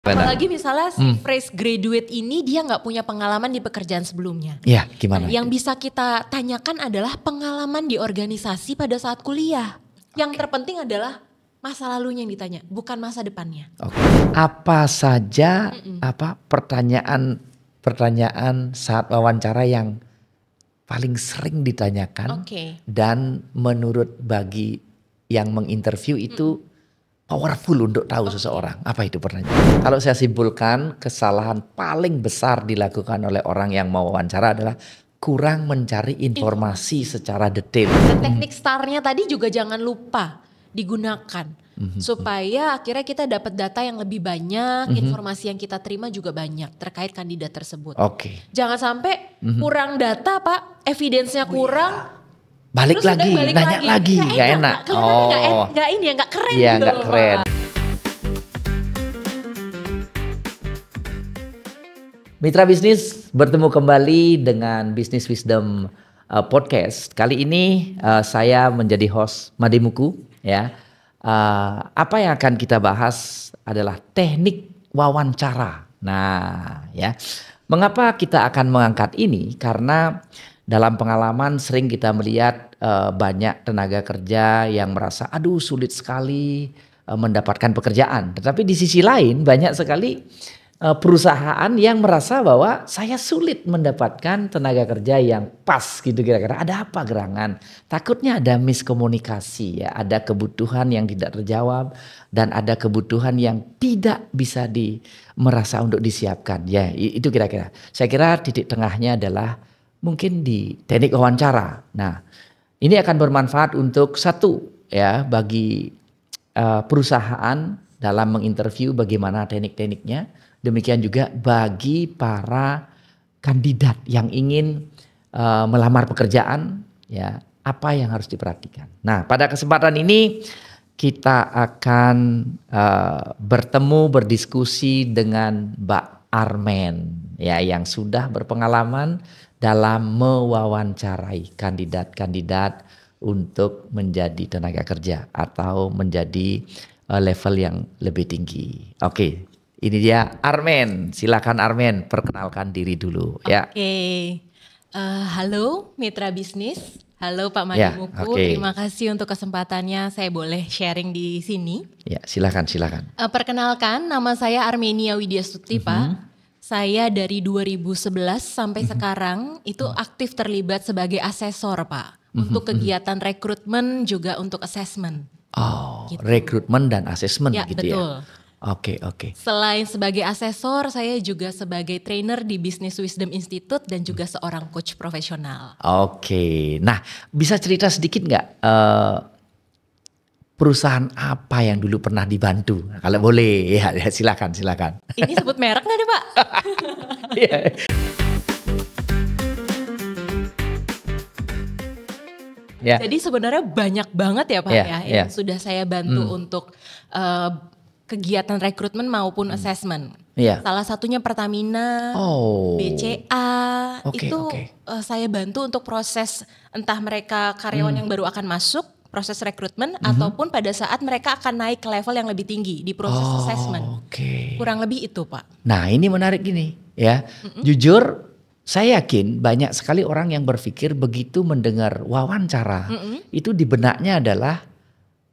Apalagi misalnya si fresh graduate ini dia nggak punya pengalaman di pekerjaan sebelumnya. Ya, gimana? Yang bisa kita tanyakan adalah pengalaman di organisasi pada saat kuliah. Yang terpenting adalah masa lalunya yang ditanya, bukan masa depannya. Apa saja pertanyaan saat wawancara yang paling sering ditanyakan dan menurut bagi yang menginterview itu powerful untuk tahu seseorang. Apa itu pertanyaan? Kalau saya simpulkan, kesalahan paling besar dilakukan oleh orang yang mau wawancara adalah kurang mencari informasi secara detail. Dan teknik STAR-nya tadi juga jangan lupa digunakan. Supaya akhirnya kita dapat data yang lebih banyak, informasi yang kita terima juga banyak terkait kandidat tersebut. Jangan sampai kurang data Pak, evidence-nya kurang. Balik terus lagi, nanya lagi, nggak enak. Nggak keren iya, gitu nggak keren. Mitra bisnis, bertemu kembali dengan Business Wisdom Podcast. Kali ini saya menjadi host Mademuku. Ya, apa yang akan kita bahas adalah teknik wawancara. Nah, ya, mengapa kita akan mengangkat ini? Karena dalam pengalaman sering kita melihat banyak tenaga kerja yang merasa aduh sulit sekali mendapatkan pekerjaan. Tetapi di sisi lain banyak sekali perusahaan yang merasa bahwa saya sulit mendapatkan tenaga kerja yang pas gitu kira-kira. Ada apa gerangan? Takutnya ada miskomunikasi ya, ada kebutuhan yang tidak terjawab dan ada kebutuhan yang tidak bisa merasa untuk disiapkan. Ya, itu kira-kira. Saya kira titik tengahnya adalah mungkin di teknik wawancara. Nah, ini akan bermanfaat untuk satu ya bagi perusahaan dalam menginterview bagaimana teknik-tekniknya. Demikian juga bagi para kandidat yang ingin melamar pekerjaan, ya apa yang harus diperhatikan. Nah, pada kesempatan ini kita akan bertemu berdiskusi dengan Mbak Armen ya yang sudah berpengalaman dalam mewawancarai kandidat-kandidat untuk menjadi tenaga kerja atau menjadi level yang lebih tinggi. Oke, ini dia Armen. Silakan Armen, perkenalkan diri dulu. Ya. Halo mitra bisnis, halo Pak Mademuku. Terima kasih untuk kesempatannya saya boleh sharing di sini. Ya, silakan. Perkenalkan, nama saya Armenia Widyastuti Pak. Saya dari 2011 sampai sekarang itu aktif terlibat sebagai asesor Pak. Untuk kegiatan rekrutmen juga untuk assessment. Gitu. Rekrutmen dan assessment ya, gitu betul. Ya. Oke. Selain sebagai asesor, saya juga sebagai trainer di Business Wisdom Institute dan juga seorang coach profesional. Oke. Nah, bisa cerita sedikit nggak perusahaan apa yang dulu pernah dibantu? Kalau boleh, ya silakan. Ini sebut merek nggak nih Pak? Yeah. Jadi sebenarnya banyak banget ya Pak yang sudah saya bantu untuk kegiatan rekrutmen maupun assessment. Salah satunya Pertamina, BCA, saya bantu untuk proses entah mereka karyawan yang baru akan masuk, proses rekrutmen ataupun pada saat mereka akan naik ke level yang lebih tinggi di proses assessment. Kurang lebih itu Pak. Nah ini menarik gini ya, jujur saya yakin banyak sekali orang yang berpikir begitu mendengar wawancara itu di benaknya adalah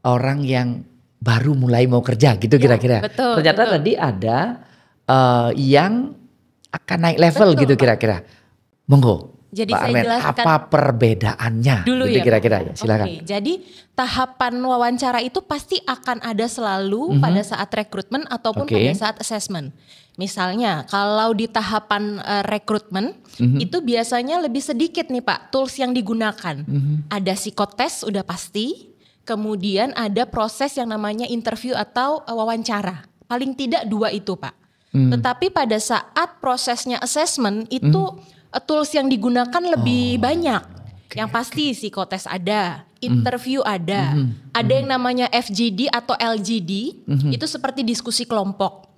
orang yang baru mulai mau kerja gitu kira-kira. Ternyata tadi ada yang akan naik level gitu kira-kira. Monggo. Jadi Pak saya Armen, jelaskan apa perbedaannya dulu gitu ya kira-kira ya, silakan. Jadi tahapan wawancara itu pasti akan ada selalu pada saat rekrutmen ataupun pada saat assessment. Misalnya kalau di tahapan rekrutmen itu biasanya lebih sedikit nih Pak tools yang digunakan. Ada psikotes udah pasti, kemudian ada proses yang namanya interview atau wawancara. Paling tidak 2 itu Pak. Tetapi pada saat prosesnya assessment itu tools yang digunakan lebih banyak. Yang pasti psikotes ada, interview ada yang namanya FGD atau LGD, itu seperti diskusi kelompok.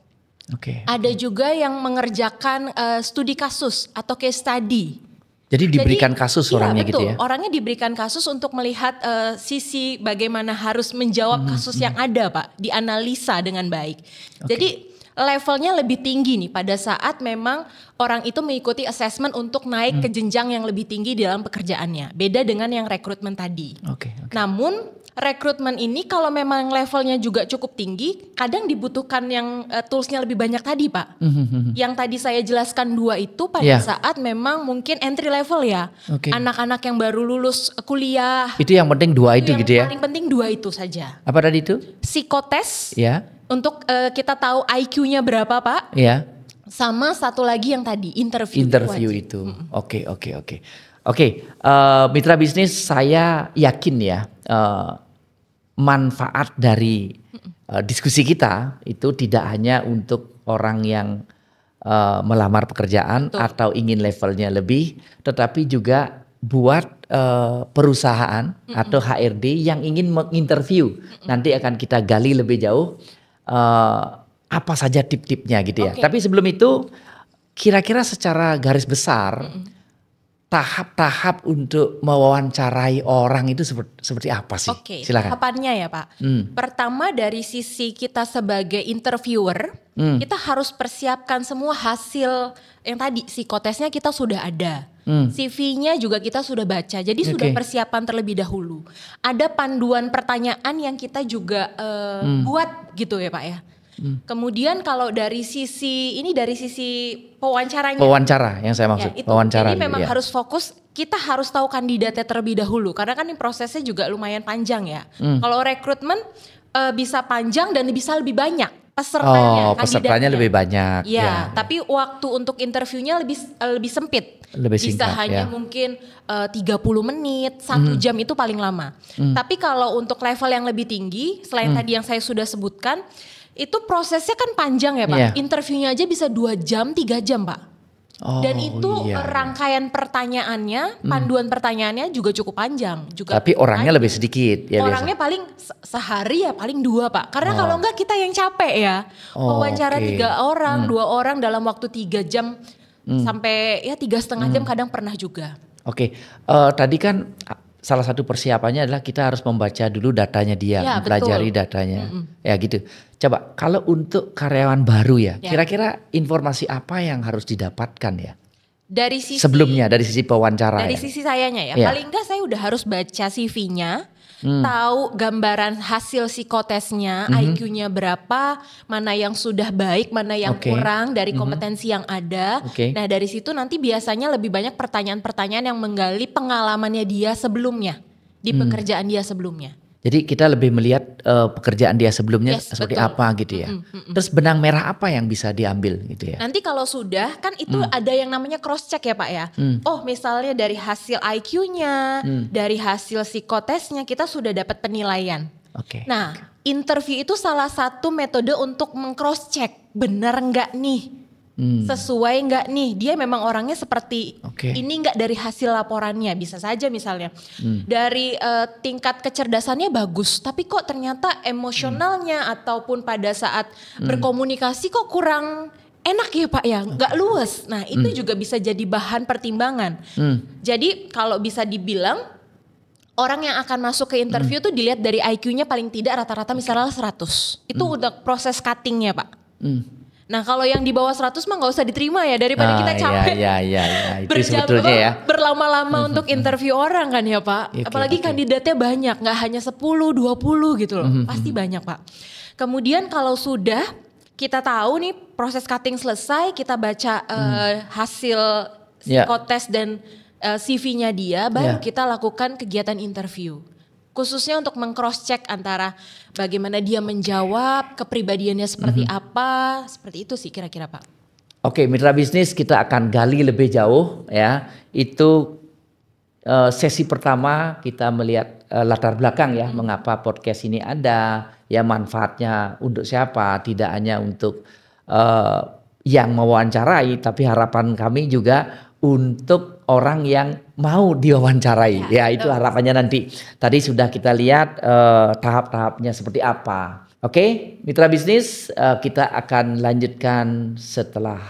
Ada juga yang mengerjakan studi kasus atau case study. Jadi diberikan kasus orangnya betul. gitu ya? Orangnya diberikan kasus untuk melihat sisi bagaimana harus menjawab kasus yang ada Pak, dianalisa dengan baik. Jadi levelnya lebih tinggi nih pada saat memang orang itu mengikuti assessment untuk naik ke jenjang yang lebih tinggi di dalam pekerjaannya. Beda dengan yang rekrutmen tadi. Namun rekrutmen ini kalau memang levelnya juga cukup tinggi, kadang dibutuhkan yang toolsnya lebih banyak tadi Pak. Yang tadi saya jelaskan 2 itu pada saat memang mungkin entry level ya. Anak-anak yang baru lulus kuliah. Itu yang penting 2 itu gitu ya? Yang paling penting 2 itu saja. Apa tadi itu? Psikotes. Ya. Untuk kita tahu IQ-nya berapa Pak. Ya. Sama satu lagi yang tadi interview. Interview itu. Oke. Mitra bisnis, saya yakin ya manfaat dari diskusi kita itu tidak hanya untuk orang yang melamar pekerjaan atau ingin levelnya lebih, tetapi juga buat perusahaan atau HRD yang ingin menginterview. Nanti akan kita gali lebih jauh apa saja tip-tipnya gitu ya. Tapi sebelum itu kira-kira secara garis besar tahap-tahap untuk mewawancarai orang itu seperti apa sih? Silakan. Tahapannya ya Pak. Pertama dari sisi kita sebagai interviewer, kita harus persiapkan semua hasil yang tadi psikotesnya kita sudah ada. CV-nya juga kita sudah baca. Jadi sudah persiapan terlebih dahulu. Ada panduan pertanyaan yang kita juga buat gitu ya Pak ya. Kemudian kalau dari sisi pewawancaranya. Pewawancara yang saya maksud. Pewawancara. Jadi memang harus fokus, kita harus tahu kandidatnya terlebih dahulu. Karena kan ini prosesnya juga lumayan panjang ya. Kalau rekrutmen bisa panjang dan bisa lebih banyak pesertanya lebih banyak. Ya, tapi waktu untuk interviewnya lebih sempit. Lebih bisa singkat, hanya mungkin 30 menit, 1 jam itu paling lama. Tapi kalau untuk level yang lebih tinggi, selain tadi yang saya sudah sebutkan, itu prosesnya kan panjang ya Pak. Interviewnya aja bisa 2 jam, 3 jam Pak. Dan itu rangkaian pertanyaannya, panduan pertanyaannya juga cukup panjang. Tapi orangnya lebih sedikit ya. Orangnya biasa. Paling sehari ya paling 2 Pak. Karena kalau enggak kita yang capek ya. Wawancara 3 orang, 2 orang dalam waktu 3 jam sampai ya 3,5 jam kadang pernah juga. Tadi kan salah satu persiapannya adalah kita harus membaca dulu datanya dia, mempelajari datanya. Ya gitu. Coba kalau untuk karyawan baru ya, kira-kira informasi apa yang harus didapatkan ya? Dari sisi sebelumnya, dari sisi pewawancara. Dari sisi sayanya ya, paling enggak saya udah harus baca CV-nya, tahu gambaran hasil psikotesnya, IQ-nya berapa, mana yang sudah baik, mana yang kurang dari kompetensi yang ada. Nah dari situ nanti biasanya lebih banyak pertanyaan-pertanyaan yang menggali pengalamannya dia sebelumnya, di pekerjaan dia sebelumnya. Jadi kita lebih melihat pekerjaan dia sebelumnya seperti apa gitu ya. Terus benang merah apa yang bisa diambil gitu ya. Nanti kalau sudah kan itu ada yang namanya cross check ya Pak ya. Oh misalnya dari hasil IQ-nya, dari hasil psikotesnya kita sudah dapat penilaian. Nah interview itu salah satu metode untuk meng-cross check. Benar enggak nih? Sesuai nggak nih, dia memang orangnya seperti ini nggak dari hasil laporannya. Bisa saja misalnya dari tingkat kecerdasannya bagus, tapi kok ternyata emosionalnya ataupun pada saat berkomunikasi kok kurang enak ya Pak ya, nggak luwes. Nah itu juga bisa jadi bahan pertimbangan. Jadi kalau bisa dibilang orang yang akan masuk ke interview tuh dilihat dari IQ-nya paling tidak rata-rata misalnya 100. Itu udah proses cuttingnya Pak. Nah kalau yang di bawah 100 mah gak usah diterima ya, daripada kita capek itu sebetulnya ya. Berlama-lama untuk interview orang kan ya Pak. Apalagi kandidatnya banyak, gak hanya 10, 20 gitu loh. Pasti banyak Pak. Kemudian kalau sudah kita tahu nih proses cutting selesai, kita baca hasil psikotes dan CV-nya dia, baru kita lakukan kegiatan interview. Khususnya untuk meng-cross check antara bagaimana dia menjawab, kepribadiannya seperti apa, seperti itu sih kira-kira Pak. Mitra bisnis kita akan gali lebih jauh ya. Itu sesi pertama kita melihat latar belakang ya, mengapa podcast ini ada, ya manfaatnya untuk siapa, tidak hanya untuk yang mewawancarai, tapi harapan kami juga untuk orang yang mau diwawancarai. Ya itu harapannya nanti. Tadi sudah kita lihat tahap-tahapnya seperti apa. Mitra bisnis, kita akan lanjutkan setelah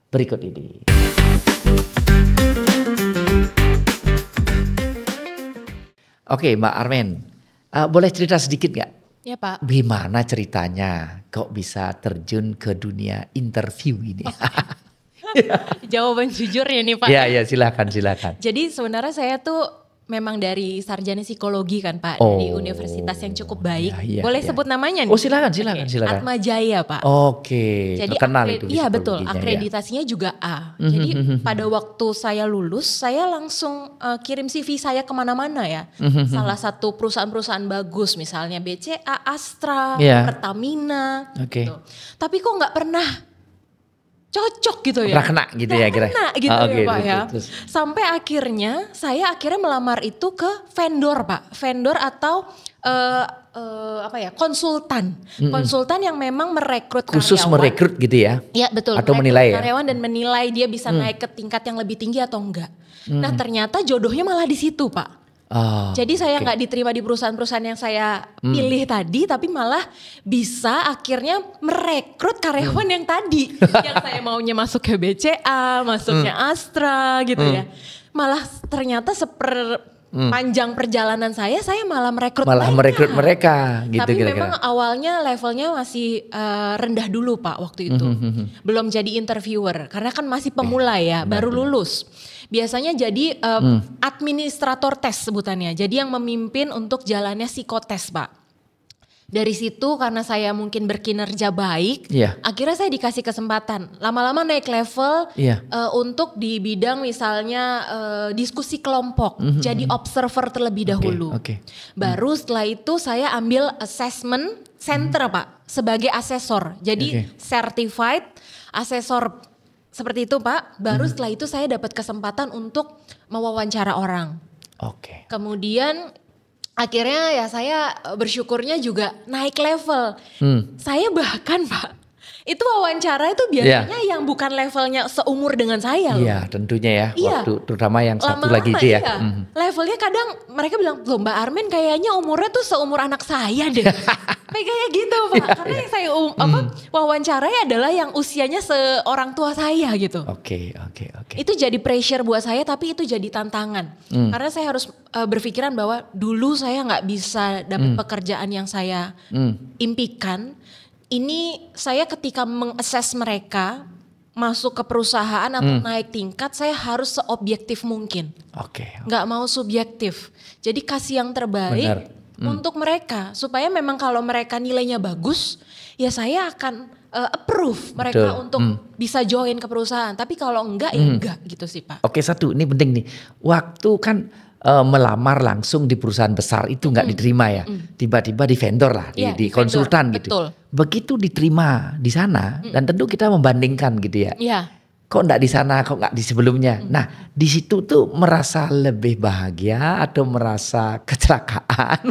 berikut ini. Mbak Armen, boleh cerita sedikit nggak Ya Pak. Gimana ceritanya kok bisa terjun ke dunia interview ini? Jawaban jujur ya nih Pak. Ya silakan. Jadi sebenarnya saya tuh memang dari sarjana psikologi kan Pak, dari universitas yang cukup baik. Boleh sebut namanya nih? Oh silakan. Atma Jaya Pak. Oke, jadi terkenal itu. Iya betul, akreditasinya juga A. Jadi pada waktu saya lulus, saya langsung kirim CV saya kemana-mana ya. Salah satu perusahaan-perusahaan bagus, misalnya BCA, Astra, Pertamina. Gitu. Tapi kok nggak pernah cocok gitu ya. Pernah kena gitu ya kira. Kena gitu ya Pak ya. Sampai akhirnya saya melamar itu ke vendor Pak. Vendor atau konsultan. Konsultan yang memang merekrut khusus karyawan. Merekrut gitu ya. Iya betul. Atau menilai karyawan dan menilai dia bisa naik ke tingkat yang lebih tinggi atau enggak. Nah ternyata jodohnya malah di situ Pak. Jadi saya nggak diterima di perusahaan-perusahaan yang saya pilih tadi, tapi malah bisa akhirnya merekrut karyawan yang tadi, yang saya maunya masuk ke BCA, masuknya Astra gitu ya. Malah ternyata panjang perjalanan saya malah merekrut mereka gitu. Tapi memang awalnya levelnya masih rendah dulu Pak waktu itu. Belum jadi interviewer karena kan masih pemula ya, baru lulus. Biasanya jadi administrator tes sebutannya. Jadi yang memimpin untuk jalannya psikotes Pak. Dari situ karena saya mungkin berkinerja baik, akhirnya saya dikasih kesempatan. Lama-lama naik level untuk di bidang misalnya diskusi kelompok. Jadi observer terlebih dahulu. Baru setelah itu saya ambil assessment center Pak. Sebagai asesor. Jadi certified asesor. Seperti itu Pak, baru setelah itu saya dapat kesempatan untuk mewawancara orang. Kemudian akhirnya ya saya bersyukurnya juga naik level. Saya bahkan Pak, itu wawancara itu biasanya yang bukan levelnya seumur dengan saya loh. Iya tentunya ya, waktu terutama yang satu lagi itu ya. Levelnya kadang mereka bilang, loh Mbak Armin kayaknya umurnya tuh seumur anak saya deh. Kayak gitu Pak, karena yang saya wawancarai adalah yang usianya seorang tua saya gitu. Oke. Itu jadi pressure buat saya, tapi itu jadi tantangan. Karena saya harus berpikiran bahwa dulu saya nggak bisa dapat pekerjaan yang saya impikan. Ini saya ketika mengakses mereka masuk ke perusahaan atau naik tingkat, saya harus seobjektif mungkin. Nggak mau subjektif. Jadi kasih yang terbaik untuk mereka supaya memang kalau mereka nilainya bagus, ya saya akan approve mereka untuk bisa join ke perusahaan. Tapi kalau enggak ya enggak gitu sih Pak. Satu ini penting nih. Waktu kan melamar langsung di perusahaan besar itu nggak diterima ya. Tiba-tiba di vendor lah, di konsultan vendor, gitu. Betul. Begitu diterima di sana dan tentu kita membandingkan gitu ya. Kok nggak di sana, kok nggak di sebelumnya. Nah di situ tuh merasa lebih bahagia atau merasa kecelakaan?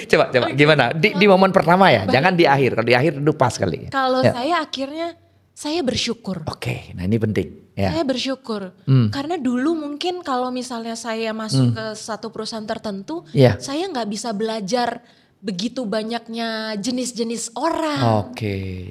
coba gimana? Di momen pertama ya, jangan di akhir. Kalau di akhir itu pas kali. Kalau saya akhirnya saya bersyukur. Nah ini penting. Saya bersyukur karena dulu mungkin kalau misalnya saya masuk ke satu perusahaan tertentu, saya nggak bisa belajar begitu banyaknya jenis-jenis orang.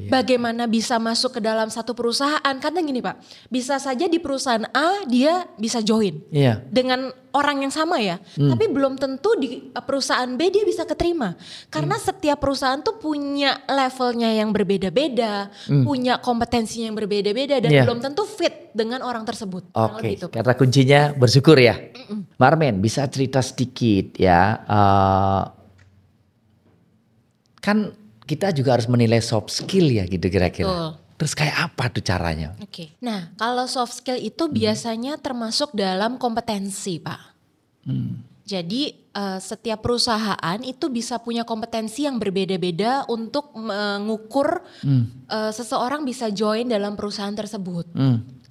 Bagaimana bisa masuk ke dalam satu perusahaan? Karena gini Pak, bisa saja di perusahaan A dia bisa join dengan orang yang sama ya, tapi belum tentu di perusahaan B dia bisa keterima. Karena setiap perusahaan tuh punya levelnya yang berbeda-beda, punya kompetensinya yang berbeda-beda dan belum tentu fit dengan orang tersebut. Kata kuncinya bersyukur ya. Marmen bisa cerita sedikit ya. Kan kita juga harus menilai soft skill ya gitu kira-kira. Terus kayak apa tuh caranya? Nah kalau soft skill itu biasanya termasuk dalam kompetensi Pak. Jadi setiap perusahaan itu bisa punya kompetensi yang berbeda-beda untuk mengukur seseorang bisa join dalam perusahaan tersebut.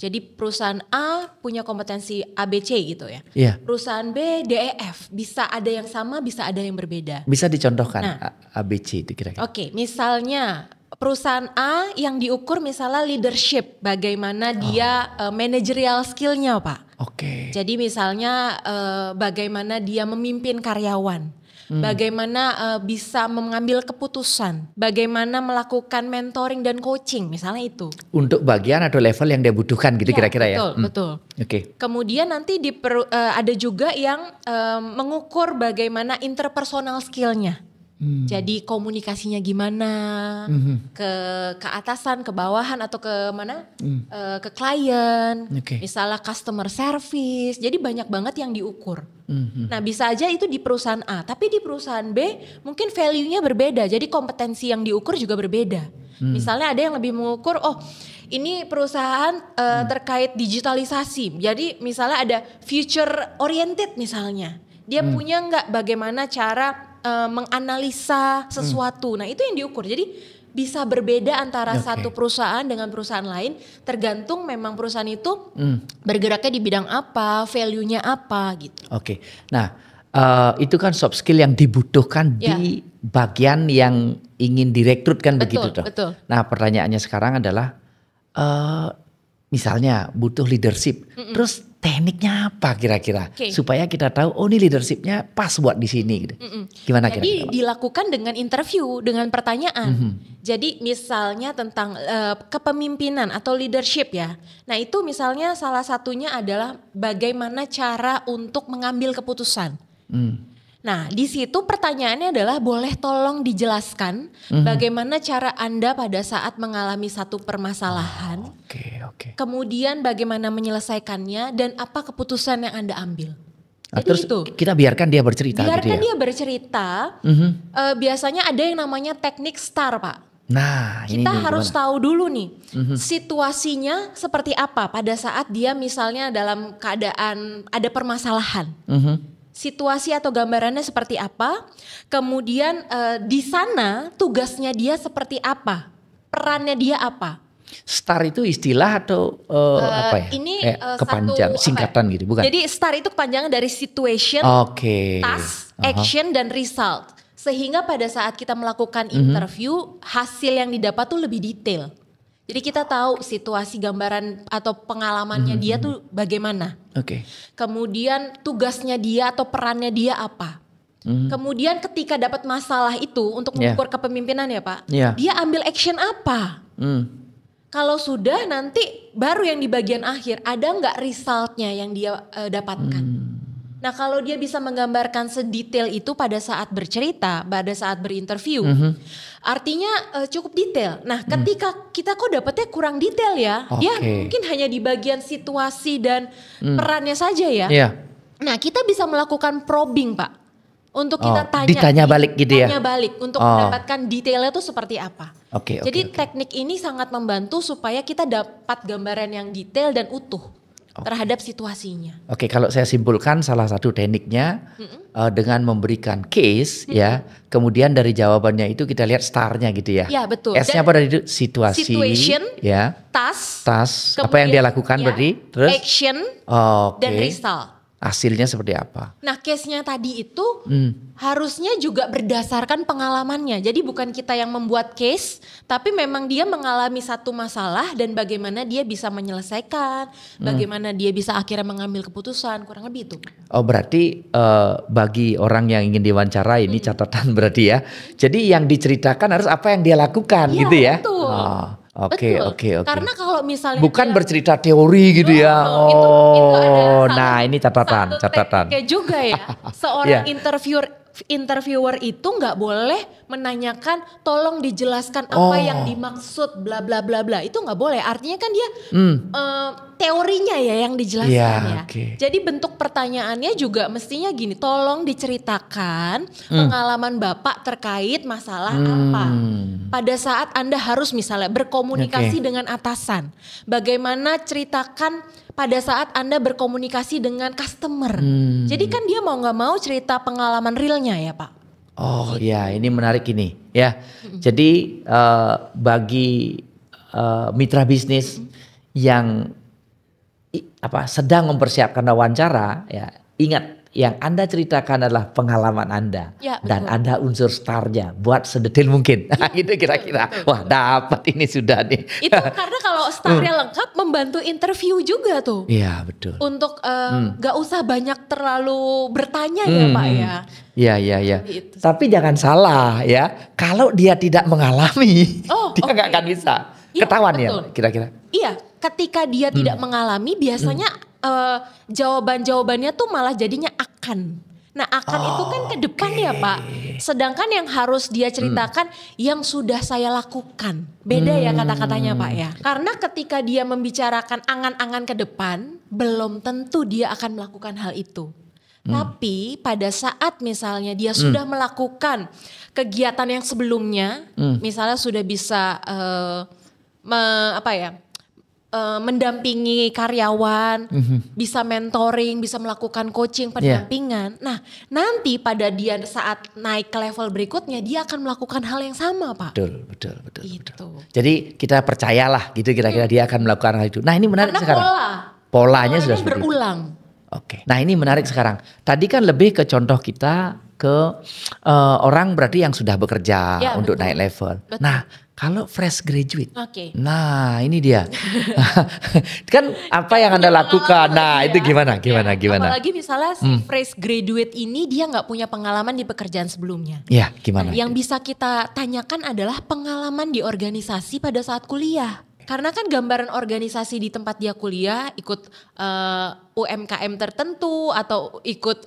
Jadi perusahaan A punya kompetensi ABC gitu ya. Perusahaan B, D, E, F. Bisa ada yang sama, bisa ada yang berbeda. Bisa dicontohkan ABC itu kira-kira? Misalnya perusahaan A yang diukur misalnya leadership. Bagaimana dia managerial skillnya Pak. Jadi misalnya bagaimana dia memimpin karyawan. bagaimana bisa mengambil keputusan, bagaimana melakukan mentoring dan coaching, misalnya itu. Untuk bagian atau level yang dia butuhkan gitu kira-kira ya. Betul. Oke. Kemudian nanti ada juga yang mengukur bagaimana interpersonal skillnya. Jadi komunikasinya gimana ke atasan, ke bawahan atau ke mana? Ke klien. Misalnya customer service. Jadi banyak banget yang diukur. Nah, bisa aja itu di perusahaan A, tapi di perusahaan B mungkin value-nya berbeda. Jadi kompetensi yang diukur juga berbeda. Misalnya ada yang lebih mengukur, ini perusahaan terkait digitalisasi. Jadi misalnya ada future oriented misalnya. Dia punya nggak bagaimana cara menganalisa sesuatu. Nah, itu yang diukur. Jadi bisa berbeda antara satu perusahaan dengan perusahaan lain, tergantung memang perusahaan itu bergeraknya di bidang apa, value-nya apa gitu. Oke. Nah, itu kan soft skill yang dibutuhkan di bagian yang ingin direkrut kan, begitu toh. Betul. Nah, pertanyaannya sekarang adalah misalnya butuh leadership. Terus tekniknya apa kira-kira supaya kita tahu ini leadershipnya pas buat di sini gitu. Gimana kira-kira? Jadi dilakukan dengan interview, dengan pertanyaan. Jadi misalnya tentang kepemimpinan atau leadership ya. Nah, itu misalnya salah satunya adalah bagaimana cara untuk mengambil keputusan. Nah, di situ pertanyaannya adalah boleh tolong dijelaskan bagaimana cara Anda pada saat mengalami satu permasalahan. Kemudian bagaimana menyelesaikannya dan apa keputusan yang Anda ambil. Jadi terus itu. Kita biarkan dia bercerita Biarkan gitu ya. dia bercerita. Biasanya ada yang namanya teknik STAR, Pak. Nah, kita harus tahu dulu nih situasinya seperti apa pada saat dia misalnya dalam keadaan ada permasalahan. Situasi atau gambarannya seperti apa, kemudian di sana tugasnya dia seperti apa, perannya dia apa. STAR itu istilah atau apa ya? Ini kepanjang, singkatan gitu, bukan? Jadi STAR itu kepanjangan dari situation, task, action, dan result. Sehingga pada saat kita melakukan interview, hasil yang didapat tuh lebih detail. Jadi kita tahu situasi gambaran atau pengalamannya dia tuh bagaimana. Kemudian tugasnya dia atau perannya dia apa. Kemudian ketika dapat masalah itu untuk mengukur kepemimpinan ya Pak. Dia ambil action apa. Kalau sudah nanti baru yang di bagian akhir ada nggak resultnya yang dia dapatkan. Nah, kalau dia bisa menggambarkan sedetail itu pada saat bercerita, pada saat berinterview, artinya cukup detail. Nah, ketika kita kok dapetnya kurang detail ya, dia mungkin hanya di bagian situasi dan perannya saja ya. Nah, kita bisa melakukan probing, Pak, untuk kita ditanya balik gitu ya. Tanya balik untuk mendapatkan detailnya itu seperti apa. Jadi teknik ini sangat membantu supaya kita dapat gambaran yang detail dan utuh terhadap situasinya. Kalau saya simpulkan salah satu tekniknya dengan memberikan case ya, kemudian dari jawabannya itu kita lihat STAR-nya gitu ya. Ya betul. S-nya apa dari itu? Situation, ya. Task, apa yang dia lakukan berarti? Terus action, dan result. Hasilnya seperti apa? Nah, case-nya tadi itu harusnya juga berdasarkan pengalamannya. Jadi bukan kita yang membuat case, tapi memang dia mengalami satu masalah dan bagaimana dia bisa menyelesaikan, bagaimana dia bisa akhirnya mengambil keputusan, kurang lebih itu. Berarti bagi orang yang ingin diwawancara ini catatan berarti ya. Jadi yang diceritakan harus apa yang dia lakukan gitu ya. Betul. Oke. Karena kalau misalnya bukan bercerita teori gitu ya. Itu ada ini catatan. Kayak juga ya. Seorang interviewer itu nggak boleh menanyakan tolong dijelaskan apa yang dimaksud bla bla bla bla. Itu nggak boleh. Artinya kan dia teorinya ya yang dijelaskan Jadi bentuk pertanyaannya juga mestinya gini, tolong diceritakan pengalaman Bapak terkait masalah apa. Pada saat Anda harus misalnya berkomunikasi dengan atasan. Bagaimana ceritakan pada saat Anda berkomunikasi dengan customer. Jadi kan dia mau gak mau cerita pengalaman realnya ya Pak. Ini menarik ini ya. Jadi bagi mitra bisnis yang sedang mempersiapkan wawancara ya, ingat yang Anda ceritakan adalah pengalaman Anda. Ya, dan betul. ada unsur starnya buat sedetail mungkin. Gitu kira-kira. Betul. Wah, dapat ini sudah nih. Itu karena kalau starnya lengkap membantu interview juga tuh. Iya, betul. Untuk gak usah banyak terlalu bertanya ya Pak ya. Iya. Gitu. Tapi jangan salah ya. Kalau dia tidak mengalami, dia nggak akan bisa. Ya, Ketahuan ya, betul. kira-kira. Iya, ketika dia tidak mengalami biasanya jawaban-jawabannya tuh malah jadinya akan. Nah akan itu kan ke depan ya Pak. Sedangkan yang harus dia ceritakan yang sudah saya lakukan. Beda ya kata-katanya Pak ya. Karena ketika dia membicarakan angan-angan ke depan, belum tentu dia akan melakukan hal itu. Tapi pada saat misalnya dia sudah melakukan kegiatan yang sebelumnya, misalnya sudah bisa mendampingi karyawan, bisa mentoring, bisa melakukan coaching, pendampingan. Nah, nanti pada dia saat naik ke level berikutnya, dia akan melakukan hal yang sama, Pak. Betul. Gitu. Jadi kita percayalah gitu kira-kira dia akan melakukan hal itu. Nah ini menarik Karena sekarang. Polanya sudah seperti itu. berulang. Oke. Nah ini menarik sekarang. Tadi kan lebih ke contoh kita ke orang berarti yang sudah bekerja untuk naik level. Betul. Nah kalau fresh graduate. Oke. Nah ini dia. Kan apa yang Anda lakukan. Nah itu gimana? Apalagi misalnya si fresh graduate ini dia nggak punya pengalaman di pekerjaan sebelumnya. Ya gimana? Nah, yang bisa kita tanyakan adalah pengalaman di organisasi pada saat kuliah. Karena kan gambaran organisasi di tempat dia kuliah ikut UMKM tertentu atau ikut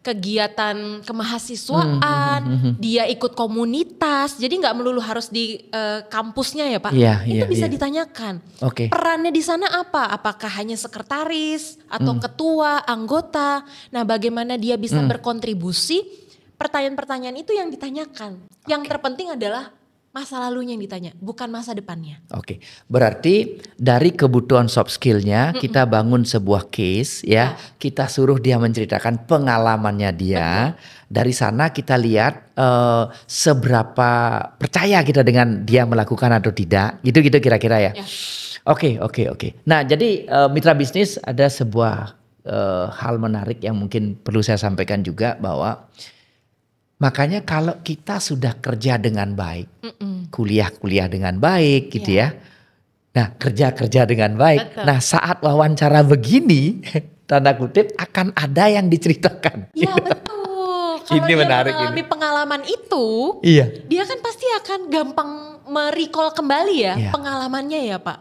kegiatan kemahasiswaan, dia ikut komunitas, jadi nggak melulu harus di kampusnya ya Pak. Itu bisa ditanyakan. Perannya di sana apa? Apakah hanya sekretaris atau ketua, anggota? Nah, bagaimana dia bisa berkontribusi? Pertanyaan-pertanyaan itu yang ditanyakan. Yang terpenting adalah masa lalunya yang ditanya, bukan masa depannya. Oke, berarti dari kebutuhan soft skillnya kita bangun sebuah case ya. Kita suruh dia menceritakan pengalamannya dia. Dari sana kita lihat seberapa percaya kita dengan dia melakukan atau tidak. Gitu kira-kira ya. Oke. Nah jadi mitra bisnis ada sebuah hal menarik yang mungkin perlu saya sampaikan juga bahwa makanya kalau kita sudah kerja dengan baik, kuliah dengan baik gitu ya. Nah kerja dengan baik. Betul. Nah saat wawancara begini, tanda kutip akan ada yang diceritakan. Iya betul. Kalau Ini dia menarik mengalami pengalaman itu, dia kan pasti akan gampang merecall kembali ya pengalamannya ya Pak.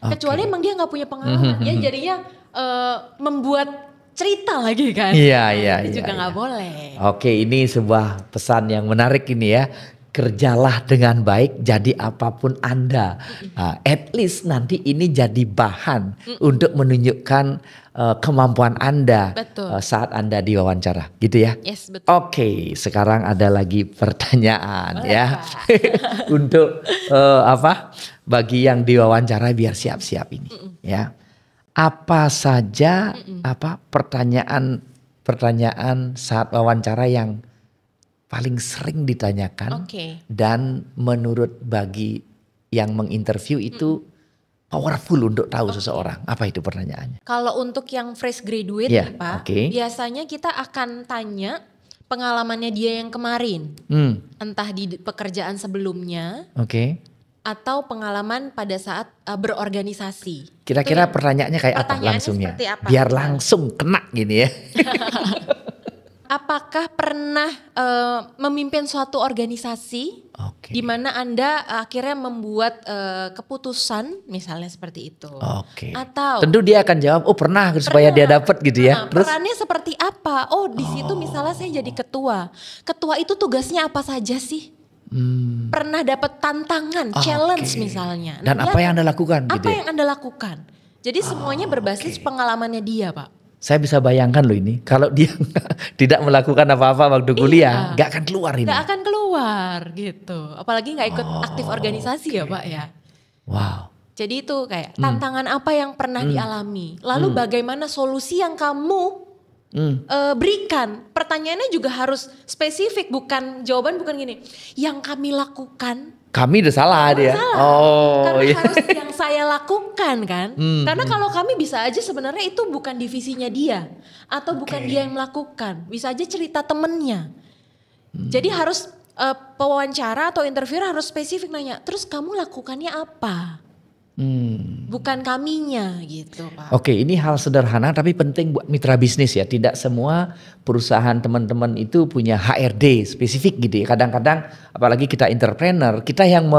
Kecuali emang dia nggak punya pengalaman, ya jadinya membuat cerita lagi kan. Iya. Itu juga nggak boleh. Oke, ini sebuah pesan yang menarik ini ya. Kerjalah dengan baik, jadi apapun Anda. At least nanti ini jadi bahan untuk menunjukkan kemampuan Anda saat Anda diwawancara, gitu ya. Yes, betul. Oke, sekarang ada lagi pertanyaan ya. Untuk bagi yang diwawancara biar siap-siap ini ya. Apa saja pertanyaan saat wawancara yang paling sering ditanyakan dan menurut bagi yang menginterview itu powerful untuk tahu seseorang? Apa itu pertanyaannya? Kalau untuk yang fresh graduate nih Pak, biasanya kita akan tanya pengalamannya dia yang kemarin. Entah di pekerjaan sebelumnya. Atau pengalaman pada saat berorganisasi. Kira-kira pertanyaannya kayak apa langsungnya? Apa? Biar langsung kena gini ya. Apakah pernah memimpin suatu organisasi di mana Anda akhirnya membuat keputusan misalnya seperti itu? Atau tentu dia akan jawab, pernah supaya dia dapat gitu ya. Terus perannya seperti apa? Di situ misalnya saya jadi ketua. Ketua itu tugasnya apa saja sih? Pernah dapat tantangan, challenge misalnya. Dan apa yang Anda lakukan? Apa yang Anda lakukan? Jadi semuanya berbasis pengalamannya dia Pak. Saya bisa bayangkan loh ini, kalau dia tidak melakukan apa-apa waktu kuliah, gak akan keluar ini. Gak akan keluar gitu, apalagi gak ikut aktif organisasi ya Pak ya. Wow. Jadi itu kayak tantangan apa yang pernah dialami, lalu bagaimana solusi yang kamu berikan. Pertanyaannya juga harus spesifik, jawaban bukan gini, yang kami lakukan kami udah salah dia. Salah. Oh, karena iya. harus yang saya lakukan kan. Karena kalau kami bisa aja sebenarnya itu bukan divisinya dia atau bukan dia yang melakukan. Bisa aja cerita temennya. Jadi harus pewawancara atau interview harus spesifik nanya. Terus kamu lakukannya apa? Bukan kaminya gitu Pak. Oke, ini hal sederhana tapi penting buat mitra bisnis ya. Tidak semua perusahaan teman-teman itu punya HRD spesifik gitu ya. Kadang-kadang apalagi kita entrepreneur, kita yang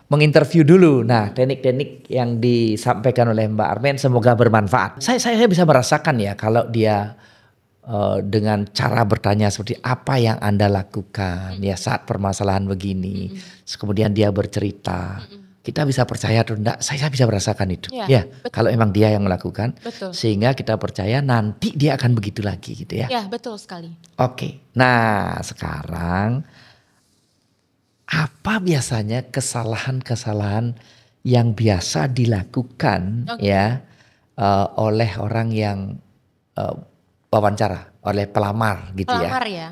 menginterview dulu. Nah, teknik-teknik yang disampaikan oleh Mbak Armen semoga bermanfaat. Saya bisa merasakan ya kalau dia dengan cara bertanya seperti apa yang Anda lakukan ya saat permasalahan begini. Kemudian dia bercerita. Kita bisa percaya atau enggak, saya bisa merasakan itu. Ya, kalau emang dia yang melakukan. Betul. Sehingga kita percaya nanti dia akan begitu lagi gitu ya. Ya, betul sekali. Oke. Nah, sekarang apa biasanya kesalahan-kesalahan yang biasa dilakukan ya oleh orang yang wawancara, oleh pelamar gitu ya. Pelamar ya.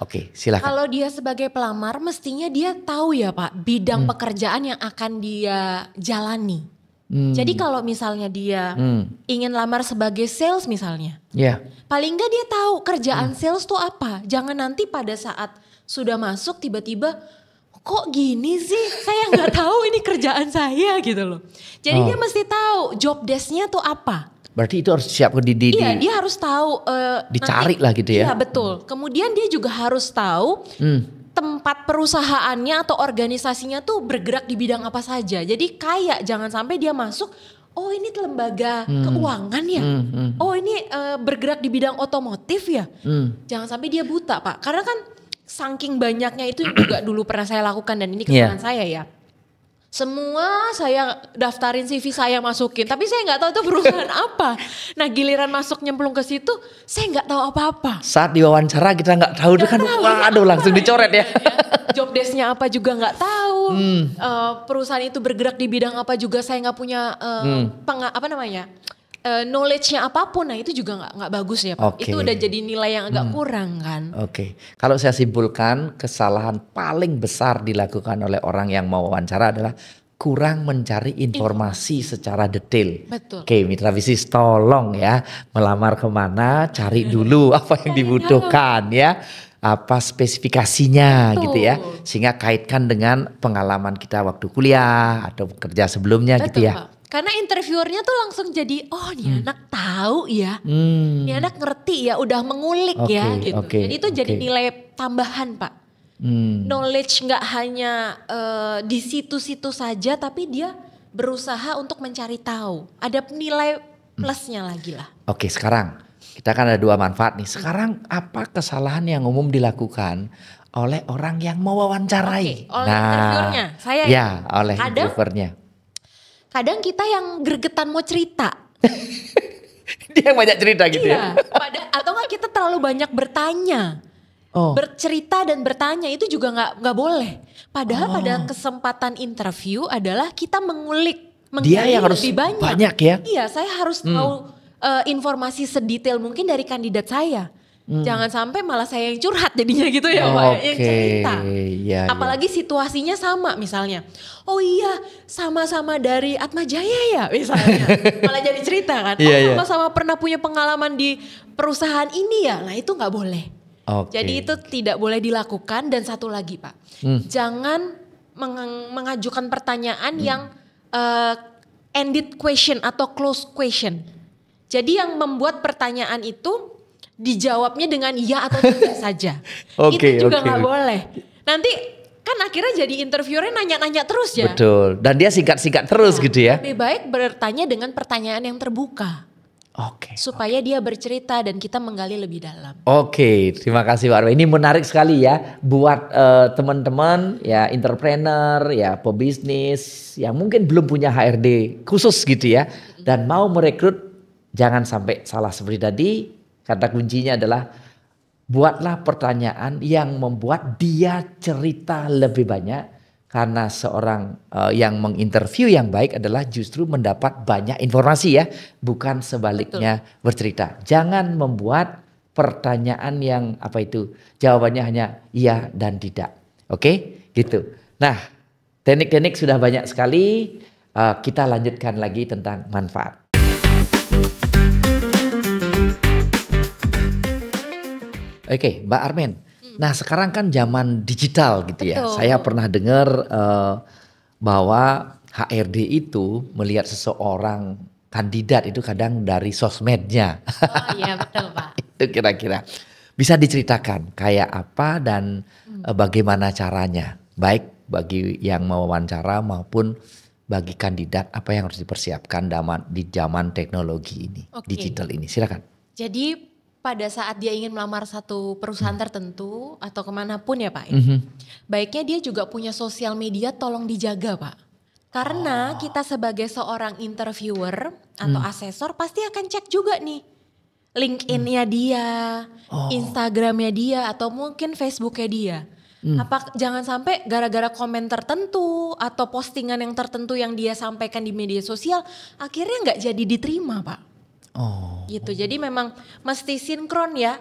Oke, silakan. Kalau dia sebagai pelamar mestinya dia tahu ya Pak bidang pekerjaan yang akan dia jalani. Jadi kalau misalnya dia ingin lamar sebagai sales misalnya. Paling enggak dia tahu kerjaan sales tuh apa. Jangan nanti pada saat sudah masuk tiba-tiba kok gini sih, saya nggak tahu ini kerjaan saya gitu loh. Jadi dia mesti tahu job desk-nya tuh apa. Berarti itu harus siap Iya, dia harus tahu. Dicari lah gitu ya. Iya betul. Kemudian dia juga harus tahu tempat perusahaannya atau organisasinya tuh bergerak di bidang apa saja. Jadi kayak jangan sampai dia masuk, oh ini lembaga keuangan ya. Oh ini bergerak di bidang otomotif ya. Jangan sampai dia buta Pak. Karena kan saking banyaknya itu juga dulu pernah saya lakukan dan ini kesalahan saya ya. Semua saya daftarin CV saya masukin, tapi saya nggak tahu itu perusahaan apa. Nah giliran masuk nyemplung ke situ, saya nggak tahu apa-apa. Saat diwawancara kita nggak tahu, kan waduh langsung dicoret ya. Job desk-nya apa juga nggak tahu. Perusahaan itu bergerak di bidang apa juga saya nggak punya knowledge-nya apapun. Nah itu juga nggak bagus ya Pak. Itu udah jadi nilai yang agak kurang kan. Kalau saya simpulkan kesalahan paling besar dilakukan oleh orang yang mau wawancara adalah kurang mencari informasi secara detail. Betul. Mitra bisnis tolong ya melamar kemana cari dulu apa yang dibutuhkan ya. Apa spesifikasinya gitu ya. Sehingga kaitkan dengan pengalaman kita waktu kuliah atau bekerja sebelumnya gitu ya. Pak. Karena interviewernya tuh langsung jadi, oh nih anak tahu ya, nih anak ngerti ya, udah mengulik ya gitu. Jadi itu jadi nilai tambahan Pak. Knowledge nggak hanya di situ-situ saja, tapi dia berusaha untuk mencari tahu. Ada nilai plusnya lagi lah. Sekarang kita kan ada dua manfaat nih. Sekarang apa kesalahan yang umum dilakukan oleh orang yang mau wawancarai? Oleh interviewernya, saya oleh interviewernya. Kadang kita yang gregetan mau cerita. Dia yang banyak cerita gitu ya. Atau nggak kita terlalu banyak bertanya. Bercerita dan bertanya itu juga nggak boleh. Padahal pada kesempatan interview adalah kita mengulik, dia yang harus lebih banyak ya. Iya, saya harus tahu informasi sedetail mungkin dari kandidat saya. Jangan sampai malah saya yang curhat jadinya gitu ya Pak, yang cerita. Apalagi situasinya sama misalnya. Oh iya, sama-sama dari Atma Jaya ya misalnya. Malah jadi cerita kan. Sama-sama pernah punya pengalaman di perusahaan ini ya. Nah itu nggak boleh. Jadi itu tidak boleh dilakukan. Dan satu lagi Pak, jangan mengajukan pertanyaan yang ended question atau closed question. Jadi yang membuat pertanyaan itu dijawabnya dengan iya atau tidak saja. Itu juga nggak boleh. Nanti kan akhirnya jadi interviewernya nanya-nanya terus ya. Betul. Dan dia singkat-singkat terus gitu ya. Lebih baik bertanya dengan pertanyaan yang terbuka. Supaya dia bercerita dan kita menggali lebih dalam. Terima kasih Pak Armen. Ini menarik sekali ya buat teman-teman ya entrepreneur ya pebisnis yang mungkin belum punya HRD khusus gitu ya dan mau merekrut, jangan sampai salah seperti tadi. Kata kuncinya adalah buatlah pertanyaan yang membuat dia cerita lebih banyak. Karena seorang yang menginterview yang baik adalah justru mendapat banyak informasi ya. Bukan sebaliknya bercerita. Jangan membuat pertanyaan yang jawabannya hanya iya dan tidak. Gitu. Nah teknik-teknik sudah banyak sekali. Kita lanjutkan lagi tentang manfaat. Oke, Mbak Armen. Nah, sekarang kan zaman digital gitu ya. Betul. Saya pernah dengar bahwa HRD itu melihat seseorang kandidat itu kadang dari sosmednya. Oh iya betul Pak. Itu kira-kira bisa diceritakan kayak apa dan bagaimana caranya, baik bagi yang mewawancara maupun bagi kandidat, apa yang harus dipersiapkan di zaman teknologi ini, digital ini. Silakan. Jadi pada saat dia ingin melamar satu perusahaan tertentu atau kemanapun ya Pak, baiknya dia juga punya sosial media, tolong dijaga Pak. Karena kita sebagai seorang interviewer atau asesor pasti akan cek juga nih LinkedIn-nya dia, Instagram-nya dia, atau mungkin Facebook-nya dia. Jangan sampai gara-gara komen tertentu atau postingan yang tertentu yang dia sampaikan di media sosial akhirnya nggak jadi diterima Pak. Gitu. Jadi memang mesti sinkron ya.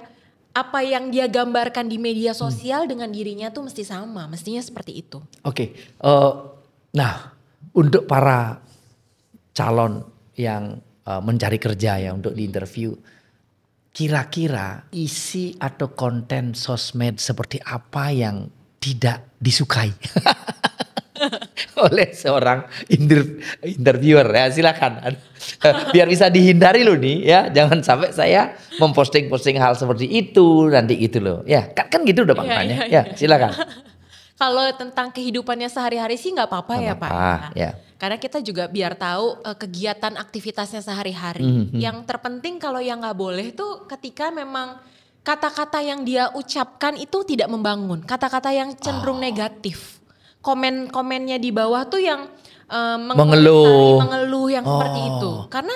Apa yang dia gambarkan di media sosial dengan dirinya tuh mesti sama. Mestinya seperti itu. Oke. Nah, untuk para calon yang mencari kerja ya untuk diinterview, kira-kira isi atau konten sosmed seperti apa yang tidak disukai oleh seorang interviewer ya, silakan. Biar bisa dihindari loh nih ya, jangan sampai saya memposting hal seperti itu nanti gitu loh. Ya, kan gitu udah maknanya. Ya, silakan. Kalau tentang kehidupannya sehari-hari sih nggak apa-apa ya Pak. Ya. Karena kita juga biar tahu kegiatan aktivitasnya sehari-hari. Yang terpenting kalau yang nggak boleh tuh ketika memang kata-kata yang dia ucapkan itu tidak membangun. Kata-kata yang cenderung negatif. Komen-komennya di bawah tuh yang mengeluh yang seperti itu. Karena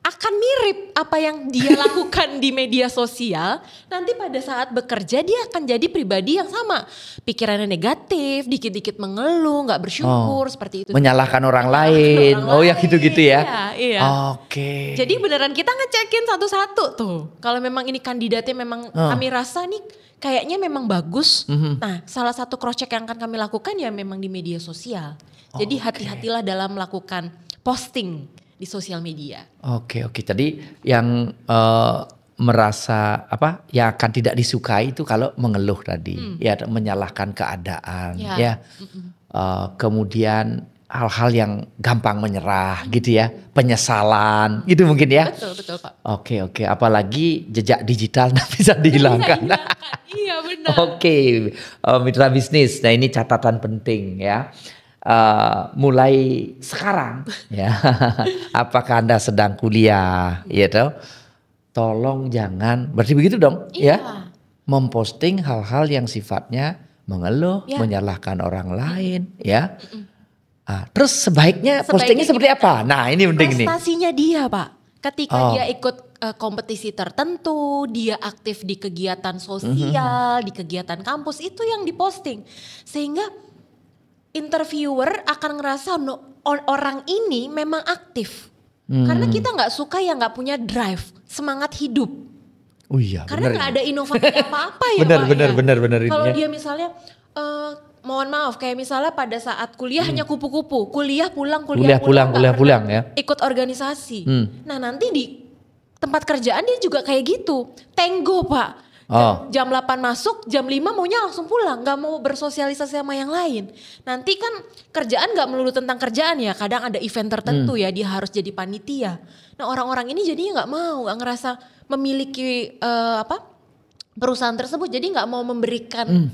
akan mirip apa yang dia lakukan di media sosial. Nanti pada saat bekerja dia akan jadi pribadi yang sama. Pikirannya negatif, dikit-dikit mengeluh, gak bersyukur seperti itu. Menyalahkan orang lain. Yang gitu-gitu ya. Iya. Oke. Jadi beneran kita ngecekin satu-satu tuh. Kalau memang ini kandidatnya memang kami rasa nih kayaknya memang bagus. Nah, salah satu cross check yang akan kami lakukan ya memang di media sosial. Jadi hati-hatilah dalam melakukan posting di sosial media. Oke. Tadi yang merasa yang akan tidak disukai itu kalau mengeluh tadi, ya menyalahkan keadaan, ya. Kemudian hal-hal yang gampang menyerah gitu ya, penyesalan gitu mungkin ya. Betul Pak. Oke. Apalagi jejak digital bisa dihilangkan. Iya benar. Oke, mitra bisnis. Nah ini catatan penting ya. Mulai sekarang ya, apakah Anda sedang kuliah, gitu? Tolong jangan, berarti begitu dong, ya, memposting hal-hal yang sifatnya mengeluh, menyalahkan orang lain, ya. Terus sebaiknya postingnya seperti apa? Nah ini penting nih. Prestasinya dia Pak, ketika dia ikut kompetisi tertentu, dia aktif di kegiatan sosial, di kegiatan kampus, itu yang diposting, sehingga interviewer akan ngerasa orang ini memang aktif. Karena kita nggak suka yang nggak punya drive, semangat hidup. Oh iya. Karena nggak ada inovasi apa-apa ya Pak. Benar. Kalau dia misalnya, mohon maaf, kayak misalnya pada saat kuliah hanya kupu-kupu, kuliah pulang ya. Ikut organisasi. Nah nanti di tempat kerjaan dia juga kayak gitu, tenggo Pak. Jam 8 masuk, jam 5 maunya langsung pulang, gak mau bersosialisasi sama yang lain. Nanti kan kerjaan gak melulu tentang kerjaan ya, kadang ada event tertentu ya, dia harus jadi panitia. Nah orang-orang ini jadinya gak mau, gak ngerasa memiliki perusahaan tersebut, jadi gak mau memberikan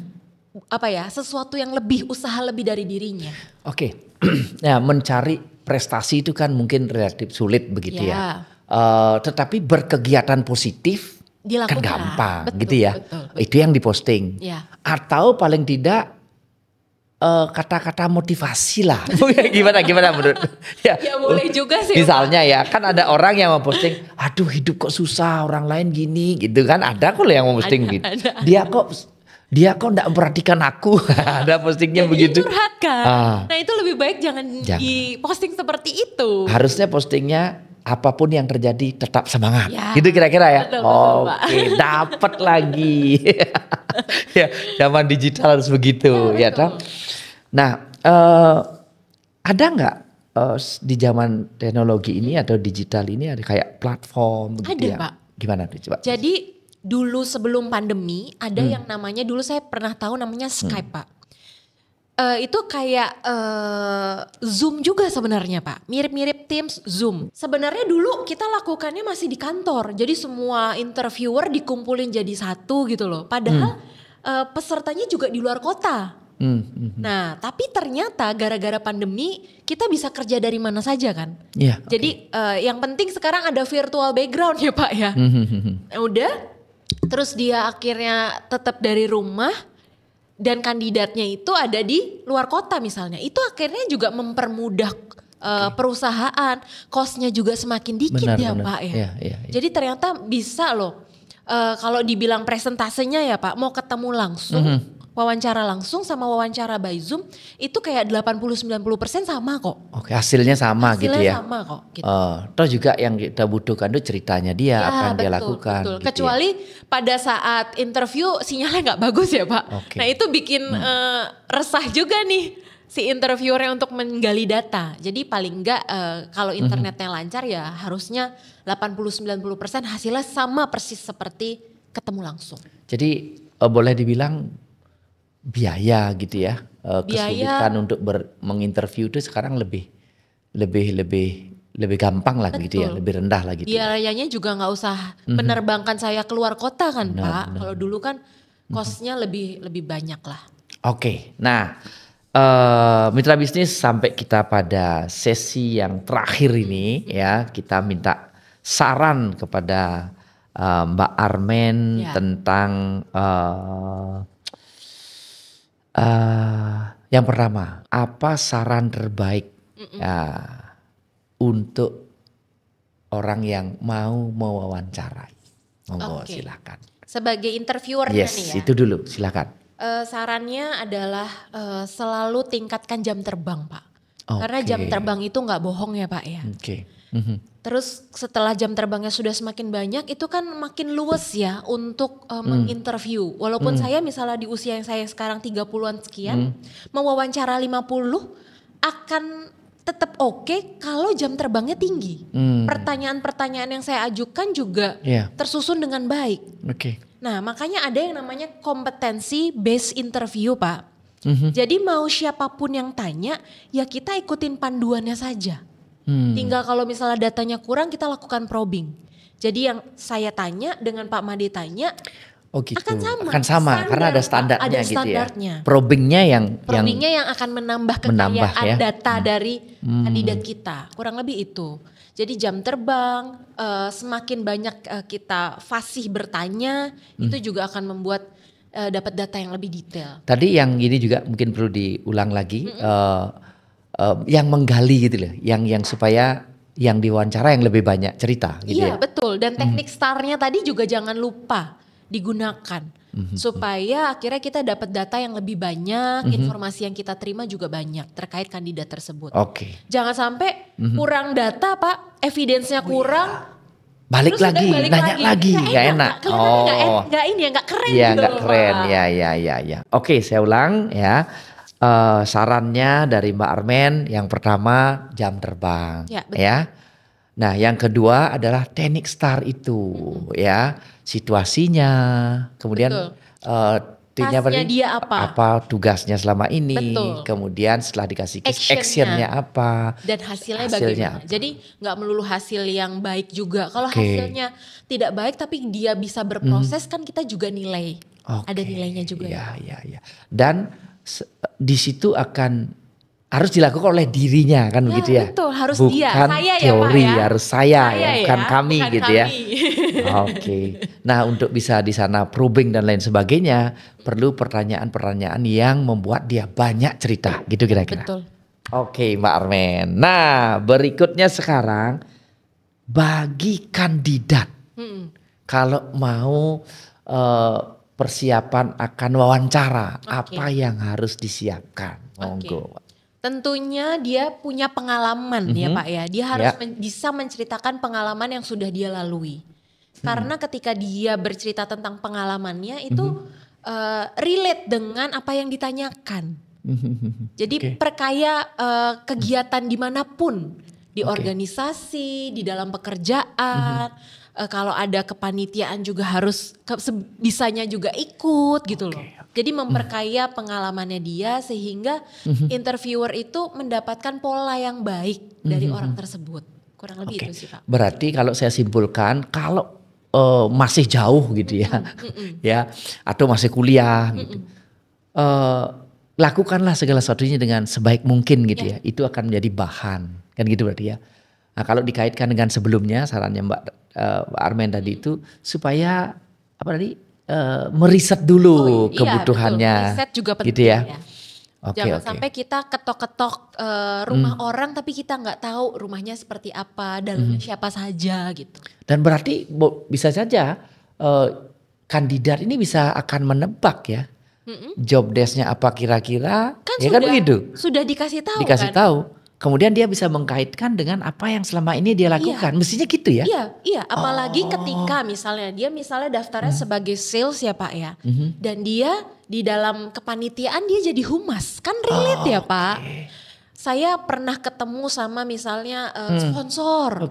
sesuatu yang lebih, usaha lebih dari dirinya. Oke. Nah mencari prestasi itu kan mungkin relatif sulit begitu ya. Tetapi berkegiatan positif dilakukan. Kan gampang gitu ya. Betul. Itu yang diposting. Ya. Atau paling tidak kata-kata motivasi lah. Gimana menurut? Ya boleh juga sih. Misalnya ya, kan ada orang yang memposting, aduh hidup kok susah, orang lain gini gitu kan. Ada kok yang memposting gitu. Dia kok enggak memperhatikan aku. Ada postingnya begitu. Curhat kan. Nah itu lebih baik jangan diposting seperti itu. Harusnya postingnya apapun yang terjadi tetap semangat. Ya, gitu kira-kira ya. Betul, Oke, dapat lagi. Ya, zaman digital harus begitu ya toh. Nah, eh, ada nggak di zaman teknologi ini atau digital ini ada kayak platform gitu Ada, ya? Pak. Gimana tuh coba? Jadi dulu sebelum pandemi ada yang namanya, dulu saya pernah tahu namanya Skype, Pak. Itu kayak Zoom juga sebenarnya, Pak. Mirip-mirip Teams, Zoom. Sebenarnya dulu kita lakukannya masih di kantor. Jadi semua interviewer dikumpulin jadi satu gitu loh. Padahal pesertanya juga di luar kota. Nah, tapi ternyata gara-gara pandemi kita bisa kerja dari mana saja kan. Iya. Jadi yang penting sekarang ada virtual background ya, Pak ya. Udah, terus dia akhirnya tetap dari rumah. Dan kandidatnya itu ada di luar kota misalnya. Itu akhirnya juga mempermudah perusahaan. Cost-nya juga semakin dikit Benar. Pak ya. Iya. Jadi ternyata bisa loh. Kalau dibilang presentasenya ya Pak, mau ketemu langsung, wawancara langsung sama wawancara by Zoom, itu kayak 80-90% sama kok. Oke, hasilnya sama gitu ya. Hasilnya sama kok. Gitu. Toh juga yang kita butuhkan itu ceritanya dia, Ya, apa yang dia betul, lakukan. betul. Gitu Kecuali pada saat interview sinyalnya nggak bagus ya Pak. Oke. Nah itu bikin resah juga nih si interviewernya untuk menggali data. Jadi paling nggak kalau internetnya lancar ya harusnya 80-90% hasilnya sama persis seperti ketemu langsung. Jadi boleh dibilang biaya gitu ya, kesulitan untuk menginterview itu sekarang lebih gampang lah. Betul. Gitu ya, lebih rendah lah gitu. Biayanya juga nggak usah menerbangkan saya keluar kota kan Pak. Kalau dulu kan cost-nya lebih banyak lah. Oke, nah mitra bisnis sampai kita pada sesi yang terakhir ini ya, kita minta saran kepada Mbak Armen tentang yang pertama, apa saran terbaik untuk orang yang mau mewawancarai? Monggo silakan. Sebagai interviewernya nih ya. Itu dulu, silakan. Sarannya adalah selalu tingkatkan jam terbang Pak. Karena jam terbang itu nggak bohong ya Pak ya. Terus setelah jam terbangnya sudah semakin banyak, itu kan makin luas ya untuk menginterview. Walaupun saya misalnya di usia yang saya sekarang 30-an sekian, mewawancara 50 akan tetap oke kalau jam terbangnya tinggi. Pertanyaan-pertanyaan yang saya ajukan juga tersusun dengan baik. Nah makanya ada yang namanya kompetensi based interview Pak. Jadi mau siapapun yang tanya, ya kita ikutin panduannya saja. Tinggal kalau misalnya datanya kurang kita lakukan probing. Jadi yang saya tanya dengan Pak Made tanya gitu. akan sama. Standar, karena ada standarnya ada gitu standarnya. Ya. Probingnya yang akan menambah kekayaan data dari kandidat kita. Kurang lebih itu. Jadi jam terbang, semakin banyak kita fasih bertanya, itu juga akan membuat dapat data yang lebih detail. Tadi yang ini juga mungkin perlu diulang lagi. Yang menggali gitu loh, yang supaya yang diwawancara yang lebih banyak cerita gitu ya. Iya betul, dan teknik STAR-nya tadi juga jangan lupa digunakan supaya akhirnya kita dapat data yang lebih banyak, informasi yang kita terima juga banyak terkait kandidat tersebut. Jangan sampai kurang data Pak, evidence-nya kurang. Balik lagi, nanya lagi, nggak enak. Nggak ini ya, nggak keren ya, gitu nggak keren, ya. Oke, saya ulang ya. Sarannya dari Mbak Armen, yang pertama jam terbang, ya. Nah, yang kedua adalah teknik STAR itu, ya, situasinya, kemudian tasnya dia apa tugasnya selama ini, kemudian setelah dikasih actionnya apa, dan hasilnya bagaimana. Jadi nggak melulu hasil yang baik juga. Kalau hasilnya tidak baik tapi dia bisa berproses kan kita juga nilai, ada nilainya juga. Ya. Dan di situ harus dilakukan oleh dirinya kan begitu ya. Betul, harus bukan dia. Saya teori, ya, Pak, ya. Harus saya bukan ya, kami bukan gitu kami. Ya. Nah, untuk bisa di sana probing dan lain sebagainya, perlu pertanyaan-pertanyaan yang membuat dia banyak cerita gitu kira-kira. Betul. Mbak Armen. Nah, berikutnya sekarang bagi kandidat kalau mau persiapan akan wawancara, apa yang harus disiapkan? Monggo. Tentunya dia punya pengalaman ya Pak ya. Dia harus bisa menceritakan pengalaman yang sudah dia lalui. Karena ketika dia bercerita tentang pengalamannya itu relate dengan apa yang ditanyakan. Jadi perkaya kegiatan dimanapun, di organisasi, di dalam pekerjaan, kalau ada kepanitiaan juga harus sebisanya juga ikut gitu loh. Jadi memperkaya pengalamannya dia sehingga interviewer itu mendapatkan pola yang baik dari orang tersebut. Kurang lebih itu sih Pak. Berarti kalau saya simpulkan, kalau masih jauh gitu ya, ya atau masih kuliah gitu, lakukanlah segala sesuatunya dengan sebaik mungkin gitu ya. Itu akan menjadi bahan, kan gitu berarti ya. Nah kalau dikaitkan dengan sebelumnya sarannya Mbak Armen tadi itu supaya apa tadi meriset dulu kebutuhannya, riset juga penting gitu ya. Jangan sampai kita ketok-ketok rumah orang tapi kita nggak tahu rumahnya seperti apa, dalamnya siapa saja gitu. Dan berarti bisa saja kandidat ini bisa akan menebak ya, job desk-nya apa kira-kira, kan ya kan begitu. Sudah dikasih tahu. Dikasih tahu. Kemudian dia bisa mengkaitkan dengan apa yang selama ini dia lakukan. Mestinya gitu ya. Iya. Apalagi ketika misalnya dia daftarnya sebagai sales ya Pak ya. Dan dia di dalam kepanitiaan dia jadi humas. Kan relate ya Pak. Saya pernah ketemu sama misalnya sponsor.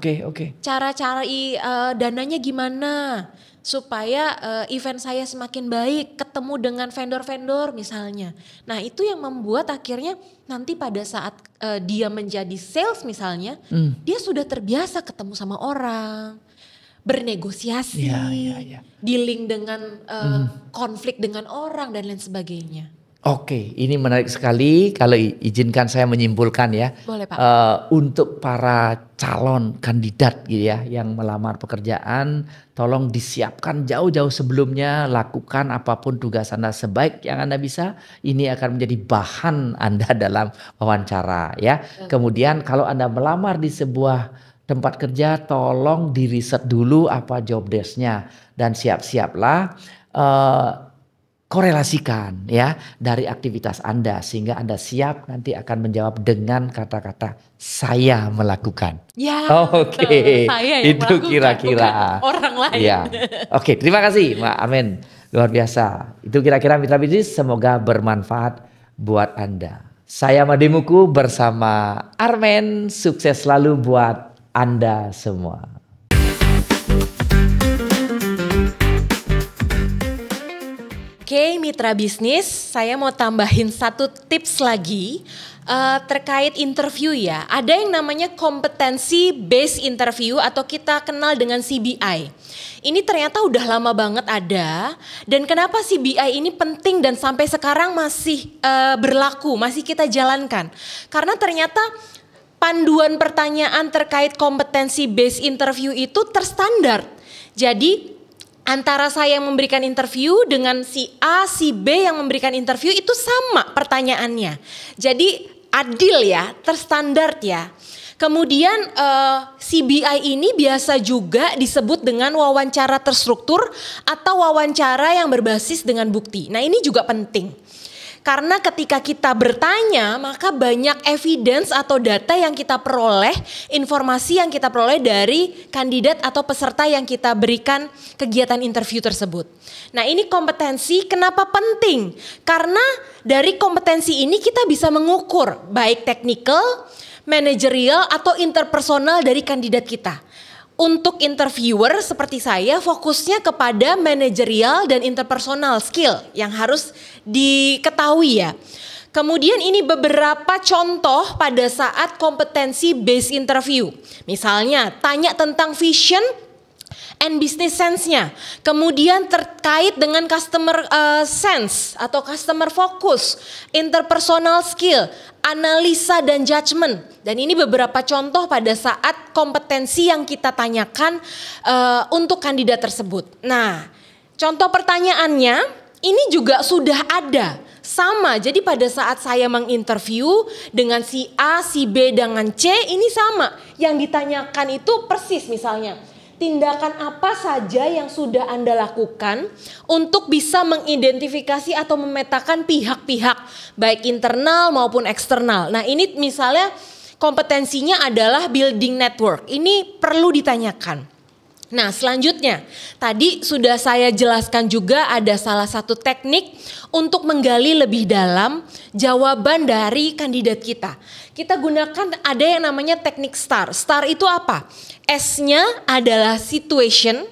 Cara cari dananya gimana supaya event saya semakin baik, ketemu dengan vendor-vendor misalnya. Nah itu yang membuat akhirnya nanti pada saat dia menjadi sales misalnya, dia sudah terbiasa ketemu sama orang, bernegosiasi, dealing dengan konflik dengan orang dan lain sebagainya. Oke, ini menarik sekali. Kalau izinkan saya menyimpulkan ya. Boleh Pak. Untuk para calon kandidat gitu ya yang melamar pekerjaan, tolong disiapkan jauh-jauh sebelumnya, lakukan apapun tugas Anda sebaik yang Anda bisa. Ini akan menjadi bahan Anda dalam wawancara ya. Kemudian kalau Anda melamar di sebuah tempat kerja, tolong diriset dulu apa job desk-nya dan siap-siaplah korelasikan ya dari aktivitas Anda sehingga Anda siap nanti akan menjawab dengan kata-kata saya melakukan. Ya. Saya yang itu kira-kira orang lain. Ya. Oke, terima kasih Mbak Armen. Luar biasa. Itu kira-kira mitra bisnis, semoga bermanfaat buat Anda. Saya Mademuku bersama Armen, sukses selalu buat Anda semua. Oke, mitra bisnis, saya mau tambahin satu tips lagi terkait interview ya. Ada yang namanya competency based interview atau kita kenal dengan CBI. Ini ternyata udah lama banget ada, dan kenapa CBI ini penting dan sampai sekarang masih berlaku, masih kita jalankan. Karena ternyata panduan pertanyaan terkait competency based interview itu terstandar. Jadi antara saya yang memberikan interview dengan si A, si B yang memberikan interview itu sama pertanyaannya. Jadi adil ya, terstandar ya. Kemudian CBI ini biasa juga disebut dengan wawancara terstruktur atau wawancara yang berbasis dengan bukti. Nah ini juga penting. Karena ketika kita bertanya, maka banyak evidence atau data yang kita peroleh, informasi yang kita peroleh dari kandidat atau peserta yang kita berikan kegiatan interview tersebut. Nah ini kompetensi, kenapa penting? Karena dari kompetensi ini kita bisa mengukur baik technical, managerial atau interpersonal dari kandidat kita. Untuk interviewer seperti saya fokusnya kepada managerial dan interpersonal skill yang harus diketahui ya. Kemudian ini beberapa contoh pada saat kompetensi based interview. Misalnya tanya tentang vision and business sense-nya. Kemudian terkait dengan customer sense atau customer focus, interpersonal skill, analisa dan judgment. Dan ini beberapa contoh pada saat kompetensi yang kita tanyakan untuk kandidat tersebut. Nah, contoh pertanyaannya ini juga sudah ada. Sama, jadi pada saat saya menginterview dengan si A, si B dengan C ini sama. Yang ditanyakan itu persis misalnya. Tindakan apa saja yang sudah Anda lakukan untuk bisa mengidentifikasi atau memetakan pihak-pihak baik internal maupun eksternal. Nah ini misalnya kompetensinya adalah building network. Ini perlu ditanyakan. Nah, selanjutnya tadi sudah saya jelaskan juga ada salah satu teknik untuk menggali lebih dalam jawaban dari kandidat kita. Kita gunakan ada yang namanya teknik STAR. STAR itu apa? S-nya adalah situation,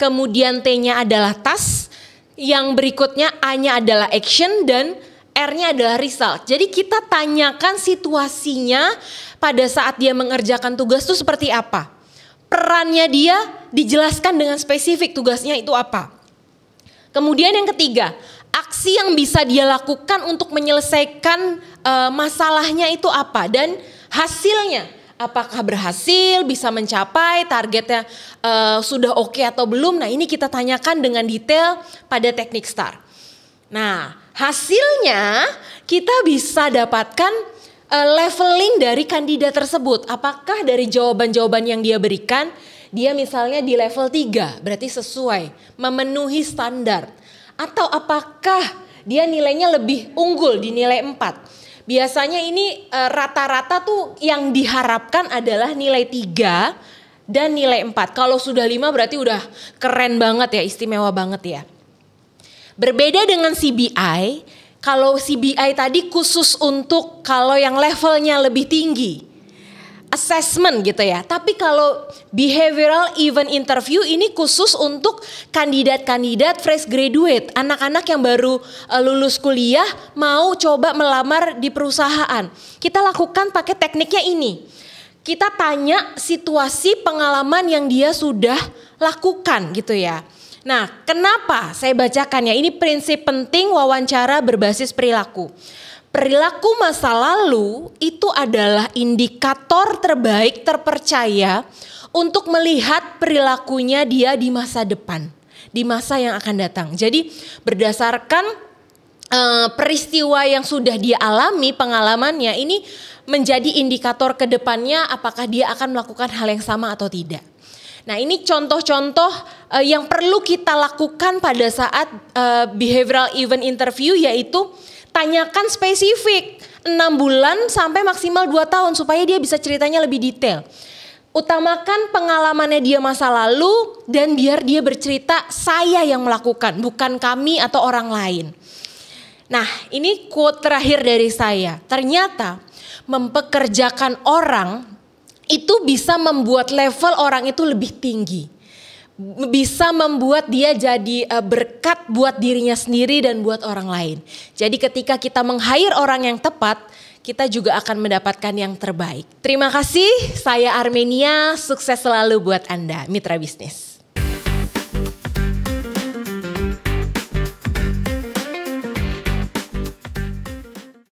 kemudian T-nya adalah task, yang berikutnya A-nya adalah action, dan R-nya adalah result. Jadi kita tanyakan situasinya pada saat dia mengerjakan tugas itu seperti apa. Perannya dia dijelaskan dengan spesifik tugasnya itu apa. Kemudian yang ketiga, aksi yang bisa dia lakukan untuk menyelesaikan masalahnya itu apa. Dan hasilnya, apakah berhasil, bisa mencapai targetnya sudah oke atau belum. Nah, ini kita tanyakan dengan detail pada teknik STAR. Nah, hasilnya kita bisa dapatkan leveling dari kandidat tersebut. Apakah dari jawaban-jawaban yang dia berikan, dia misalnya di level 3, berarti sesuai, memenuhi standar. Atau apakah dia nilainya lebih unggul di nilai 4. Biasanya ini rata-rata tuh yang diharapkan adalah nilai 3 dan nilai 4. Kalau sudah 5 berarti udah keren banget ya, istimewa banget ya. Berbeda dengan CBI, kalau CBI tadi khusus untuk kalau yang levelnya lebih tinggi, assessment gitu ya. Tapi kalau behavioral event interview ini khusus untuk kandidat-kandidat fresh graduate, anak-anak yang baru lulus kuliah mau coba melamar di perusahaan. Kita lakukan pakai tekniknya ini. Kita tanya situasi pengalaman yang dia sudah lakukan gitu ya. Nah, kenapa saya bacakan ya? Ini prinsip penting wawancara berbasis perilaku. Perilaku masa lalu itu adalah indikator terbaik terpercaya untuk melihat perilakunya dia di masa depan, di masa yang akan datang. Jadi berdasarkan peristiwa yang sudah dia alami, pengalamannya ini menjadi indikator ke depannya apakah dia akan melakukan hal yang sama atau tidak. Nah, ini contoh-contoh yang perlu kita lakukan pada saat behavioral event interview, yaitu tanyakan spesifik 6 bulan sampai maksimal 2 tahun supaya dia bisa ceritanya lebih detail. Utamakan pengalamannya dia masa lalu dan biar dia bercerita saya yang melakukan, bukan kami atau orang lain. Nah, ini quote terakhir dari saya. Ternyata mempekerjakan orang itu bisa membuat level orang itu lebih tinggi. Bisa membuat dia jadi berkat buat dirinya sendiri dan buat orang lain. Jadi ketika kita meng-hire orang yang tepat, kita juga akan mendapatkan yang terbaik. Terima kasih, saya Armenia, sukses selalu buat Anda, mitra bisnis.